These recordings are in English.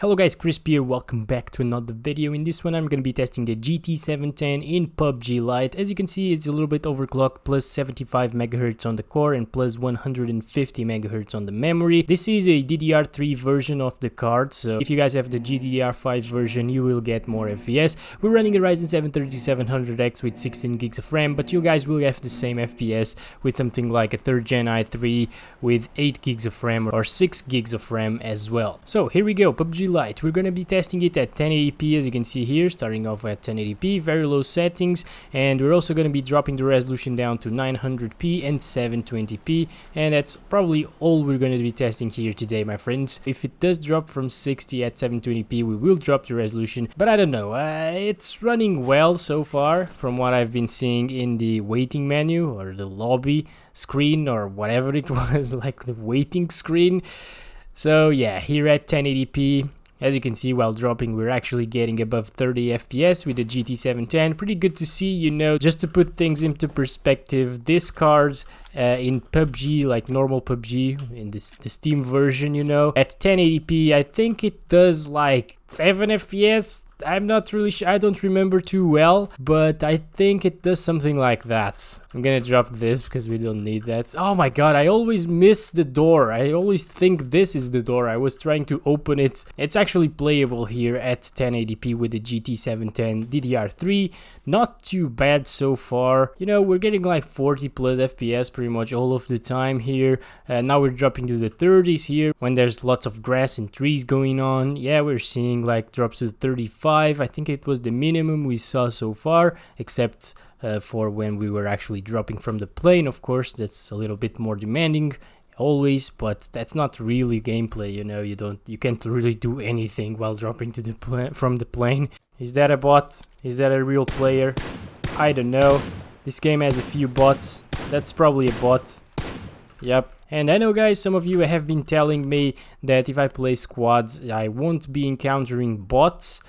Hello guys, Chris here, welcome back to another video. In this one I'm going to be testing the GT 710 in PUBG Lite. As you can see, it's a little bit overclocked, plus 75 MHz on the core and plus 150 MHz on the memory. This is a DDR3 version of the card, so if you guys have the GDDR5 version you will get more FPS. We're running a Ryzen 7 3700X with 16 gigs of RAM, but you guys will have the same FPS with something like a 3rd gen i3 with 8 gigs of RAM or 6 gigs of RAM as well. So here we go, PUBG Lite. We're going to be testing it at 1080p, as you can see here, starting off at 1080p, very low settings, and we're also going to be dropping the resolution down to 900p and 720p, and that's probably all we're going to be testing here today, my friends. If it does drop from 60 at 720p, we will drop the resolution, but I don't know, it's running well so far from what I've been seeing in the waiting menu or the lobby screen or whatever it was, like the waiting screen. So yeah, here at 1080p, as you can see, while dropping, we're actually getting above 30 FPS with the GT 710. Pretty good to see, you know. Just to put things into perspective, this card in PUBG, like normal PUBG, in the Steam version, you know, at 1080p, I think it does like 7 FPS. I'm not really sure, I don't remember too well, but I think it does something like that. I'm gonna drop this because we don't need that. Oh my god, I always miss the door. I always think this is the door. I was trying to open it. It's actually playable here at 1080p with the GT 710 DDR3. Not too bad so far. You know, we're getting like 40 plus FPS pretty much all of the time here. Now we're dropping to the 30s here when there's lots of grass and trees going on. Yeah, we're seeing like drops to 35. I think it was the minimum we saw so far, except for when we were actually dropping from the plane. Of course, that's a little bit more demanding always, but that's not really gameplay, you know. You can't really do anything while dropping to the from the plane. Is that a bot? Is that a real player? I don't know. This game has a few bots. That's probably a bot. Yep. And I know, guys, some of you have been telling me that if I play squads I won't be encountering bots.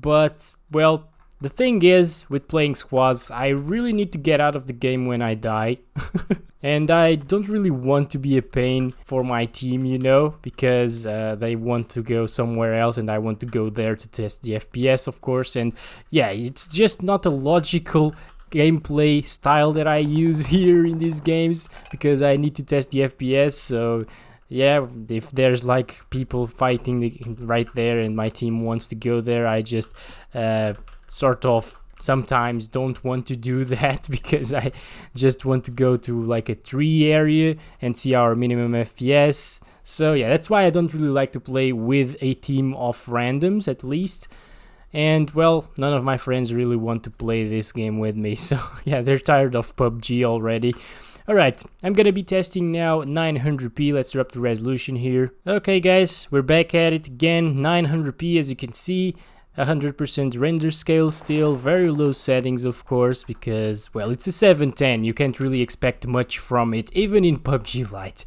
But, well, the thing is, with playing squads, I really need to get out of the game when I die. And I don't really want to be a pain for my team, you know, because they want to go somewhere else and I want to go there to test the FPS, of course. And yeah, it's just not a logical gameplay style that I use here in these games, because I need to test the FPS. So yeah, if there's like people fighting right there and my team wants to go there, I just sort of sometimes don't want to do that, because I just want to go to like a tree area and see our minimum FPS. So yeah, that's why I don't really like to play with a team of randoms, at least. And well, none of my friends really want to play this game with me, so yeah, they're tired of PUBG already. Alright, I'm gonna be testing now 900p. Let's drop the resolution here. Okay guys, we're back at it again. 900p, as you can see, 100% render scale still, very low settings of course, because, well, it's a 710, you can't really expect much from it, even in PUBG Lite.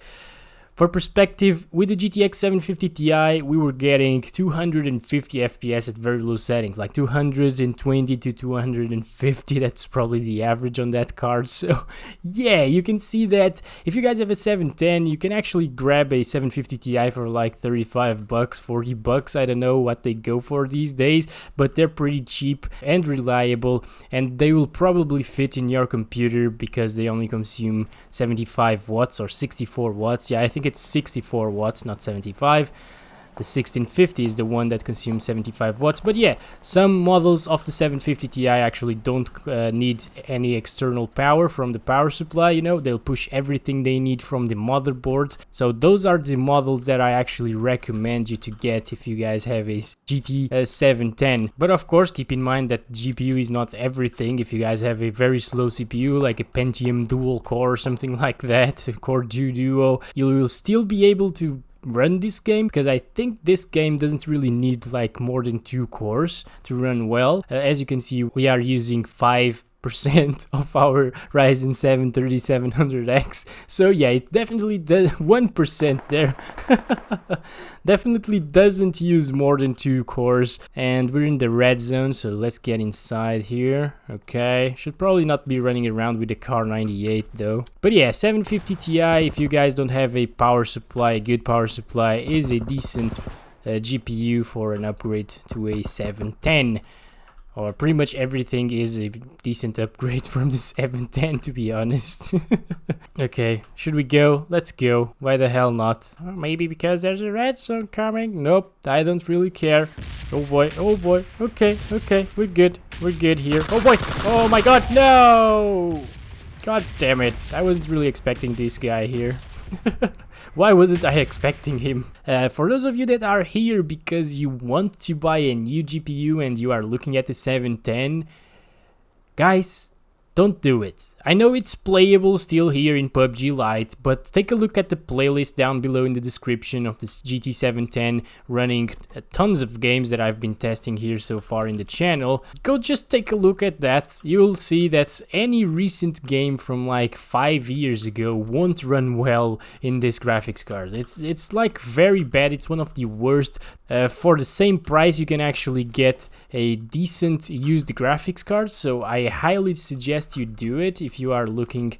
For perspective, with the GTX 750 Ti, we were getting 250 FPS at very low settings, like 220 to 250, that's probably the average on that card. So yeah, you can see that if you guys have a 710, you can actually grab a 750 Ti for like 35 bucks, 40 bucks, I don't know what they go for these days, but they're pretty cheap and reliable, and they will probably fit in your computer because they only consume 75 watts or 64 watts. Yeah, I think it's 64 watts, not 75. The 1650 is the one that consumes 75 watts. But yeah, some models of the 750 Ti actually don't need any external power from the power supply, you know. They'll push everything they need from the motherboard. So those are the models that I actually recommend you to get if you guys have a GT 710. But of course, keep in mind that GPU is not everything. If you guys have a very slow CPU, like a Pentium dual core or something like that, a Core Duo, you will still be able to run this game, because I think this game doesn't really need like more than 2 cores to run well. As you can see, we are using 5% of our Ryzen 7 3700X. So yeah, it definitely does 1% there. Definitely doesn't use more than 2 cores. And we're in the red zone, so let's get inside here. Okay, should probably not be running around with the Car 98 though. But yeah, 750 Ti, if you guys don't have a power supply, a good power supply, is a decent GPU for an upgrade to a 710. Or pretty much everything is a decent upgrade from the 710, to be honest. Okay, should we go? Let's go. Why the hell not? Or maybe because there's a red zone coming? Nope, I don't really care. Oh boy, oh boy. Okay, okay, we're good. We're good here. Oh boy, oh my god, no! God damn it, I wasn't really expecting this guy here. Why wasn't I expecting him? For those of you that are here because you want to buy a new GPU and you are looking at the 710, guys, don't do it. I know it's playable still here in PUBG Lite, but take a look at the playlist down below in the description of this GT710 running tons of games that I've been testing here so far in the channel. Go just take a look at that. You'll see that any recent game from like 5 years ago won't run well in this graphics card. It's like very bad. It's one of the worst. For the same price you can actually get a decent used graphics card, so I highly suggest you do it if you are looking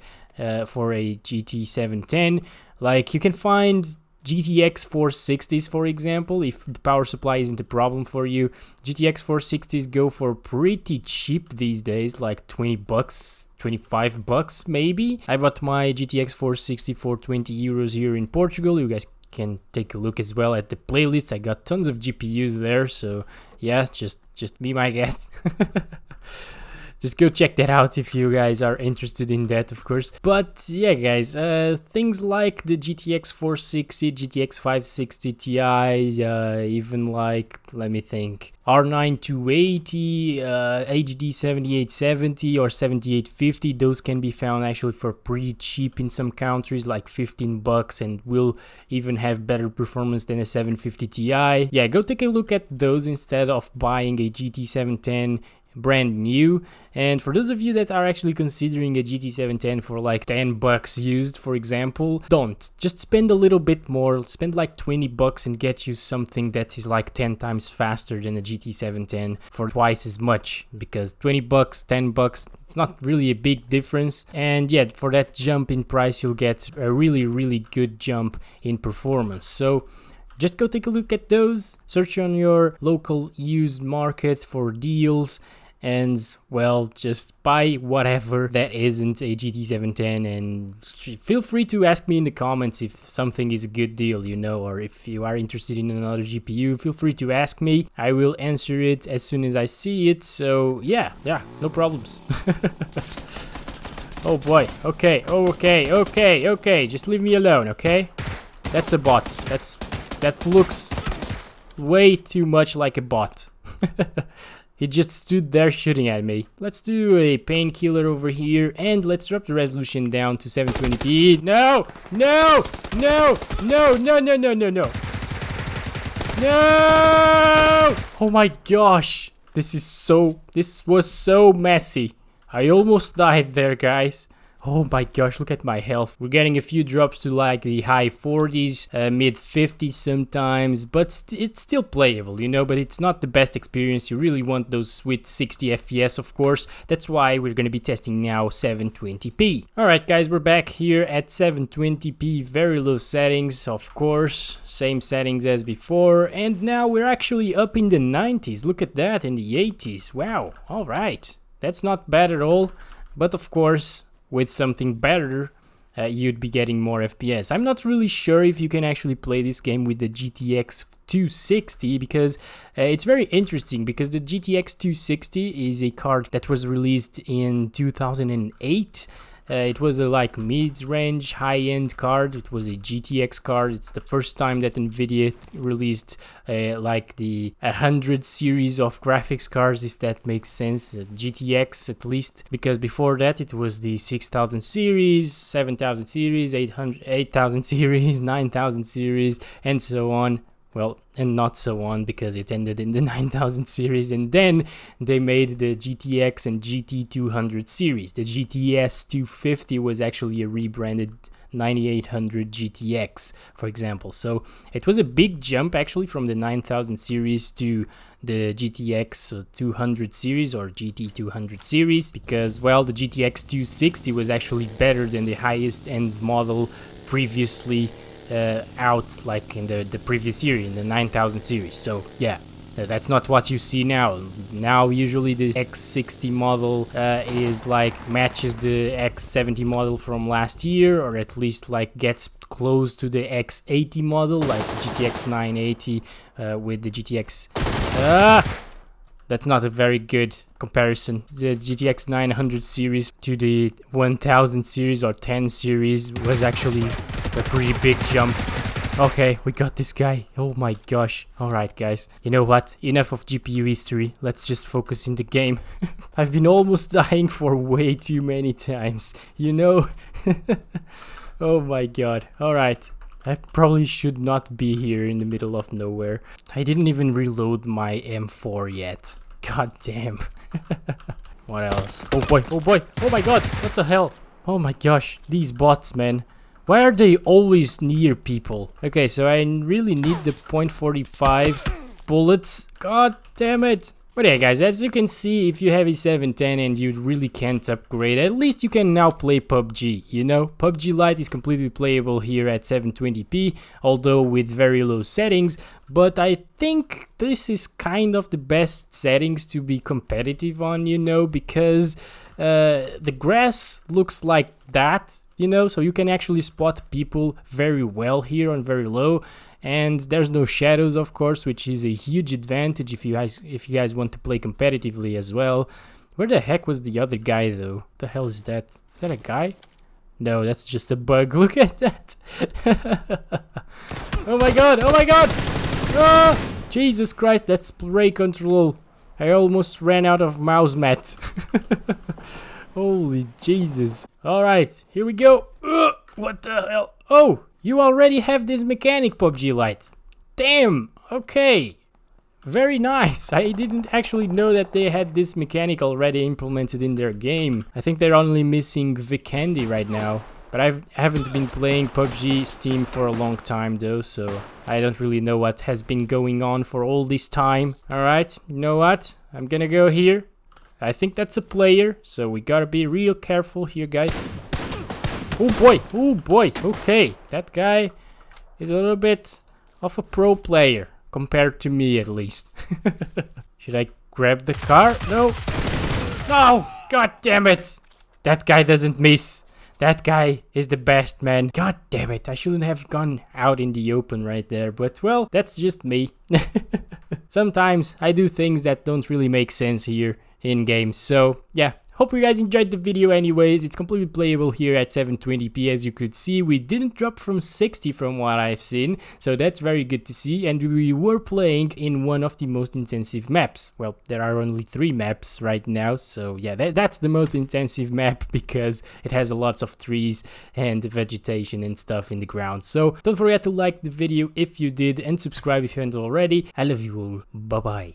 for a GT710. Like, you can find GTX 460s, for example, if the power supply isn't a problem for you. GTX 460s go for pretty cheap these days, like 20 bucks, 25 bucks maybe. I bought my GTX 460 for 20 euros here in Portugal. You guys can take a look as well at the playlist. I got tons of GPUs there, so yeah, just be my guest. Just go check that out if you guys are interested in that, of course. But yeah, guys, things like the GTX 460, GTX 560 Ti, even like, let me think, R9 280, HD 7870 or 7850, those can be found actually for pretty cheap in some countries, like 15 bucks, and will even have better performance than a 750 Ti. Yeah, go take a look at those instead of buying a GT710 brand new. And for those of you that are actually considering a GT710 for like 10 bucks used, for example, don't. Just spend a little bit more, spend like 20 bucks and get you something that is like 10 times faster than a GT710 for twice as much, because 20 bucks, 10 bucks, it's not really a big difference. And yet for that jump in price, you'll get a really good jump in performance. So just go take a look at those, search on your local used market for deals, and well, just buy whatever that isn't a GT710. And feel free to ask me in the comments if something is a good deal, you know, or if you are interested in another GPU, feel free to ask me. I will answer it as soon as I see it. So yeah, no problems. Oh boy, okay, okay, just leave me alone, okay? That's a bot. That looks way too much like a bot. He just stood there shooting at me. Let's do a painkiller over here, and let's drop the resolution down to 720p. No! No! No! No! No! No! No! No! No! No! Oh my gosh! This was so messy. I almost died there, guys. Oh my gosh, look at my health. We're getting a few drops to like the high 40s, mid 50s sometimes, but it's still playable, you know, but it's not the best experience. You really want those sweet 60 FPS, of course. That's why we're going to be testing now 720p. Alright guys, we're back here at 720p, very low settings, of course, same settings as before, and now we're actually up in the 90s. Look at that, in the 80s. Wow, alright. That's not bad at all, but of course, with something better, you'd be getting more FPS. I'm not really sure if you can actually play this game with the GTX 260, because it's very interesting, because the GTX 260 is a card that was released in 2008. It was a like mid-range, high-end card. It was a GTX card. It's the first time that Nvidia released like the 100 series of graphics cards, if that makes sense. GTX at least, because before that it was the 6000 series, 7000 series, 8000 series, 9000 series, and so on. Well, and not so on, because it ended in the 9000 series, and then they made the GTX and GT200 series. The GTS 250 was actually a rebranded 9800 GTX, for example. So it was a big jump actually from the 9000 series to the GTX 200 series or GT200 series, because, well, the GTX 260 was actually better than the highest end model previously out like in the previous year, in the 9000 series. So yeah, that's not what you see now. Now usually the X60 model is like matches the X70 model from last year, or at least like gets close to the X80 model, like the GTX 980 with the GTX. That's not a very good comparison. The GTX 900 series to the 1000 series or 10 series was actually a pretty big jump. Okay, we got this guy. Oh my gosh. Alright guys, you know what? Enough of GPU history. Let's just focus in the game. I've been almost dying for way too many times, you know? Oh my god. Alright. I probably should not be here in the middle of nowhere. I didn't even reload my M4 yet. God damn. What else? Oh boy, oh boy, oh my god, what the hell? Oh my gosh, these bots, man. Why are they always near people? Okay, so I really need the .45 bullets. God damn it. But yeah guys, as you can see, if you have a 710 and you really can't upgrade, at least you can now play PUBG, you know? PUBG Lite is completely playable here at 720p, although with very low settings, but I think this is kind of the best settings to be competitive on, you know, because the grass looks like that, you know, so you can actually spot people very well here on very low. And there's no shadows, of course, which is a huge advantage if you guys want to play competitively as well. Where the heck was the other guy though? What the hell is that? Is that a guy? No, that's just a bug. Look at that. Oh my god, oh my god. Ah, Jesus Christ, that spray control. I almost ran out of mouse mat. Holy Jesus. Alright, here we go. What the hell? Oh, you already have this mechanic, PUBG Lite. Damn, okay. Very nice. I didn't actually know that they had this mechanic already implemented in their game. I think they're only missing Vikendi right now. But I haven't been playing PUBG Steam for a long time though, so I don't really know what has been going on for all this time. Alright, you know what? I'm gonna go here. I think that's a player, so we gotta be real careful here, guys. Oh boy, okay. That guy is a little bit of a pro player, compared to me at least. Should I grab the car? No. No, god damn it. That guy doesn't miss. That guy is the best, man. God damn it, I shouldn't have gone out in the open right there, but well, that's just me. Sometimes I do things that don't really make sense here in games, so yeah. Hope you guys enjoyed the video anyways. It's completely playable here at 720p. As you could see, we didn't drop from 60 from what I've seen, so that's very good to see. And we were playing in one of the most intensive maps. Well, there are only 3 maps right now, so yeah, that's the most intensive map because it has lots of trees and vegetation and stuff in the ground. So don't forget to like the video if you did and subscribe if you haven't already. I love you all. Bye bye.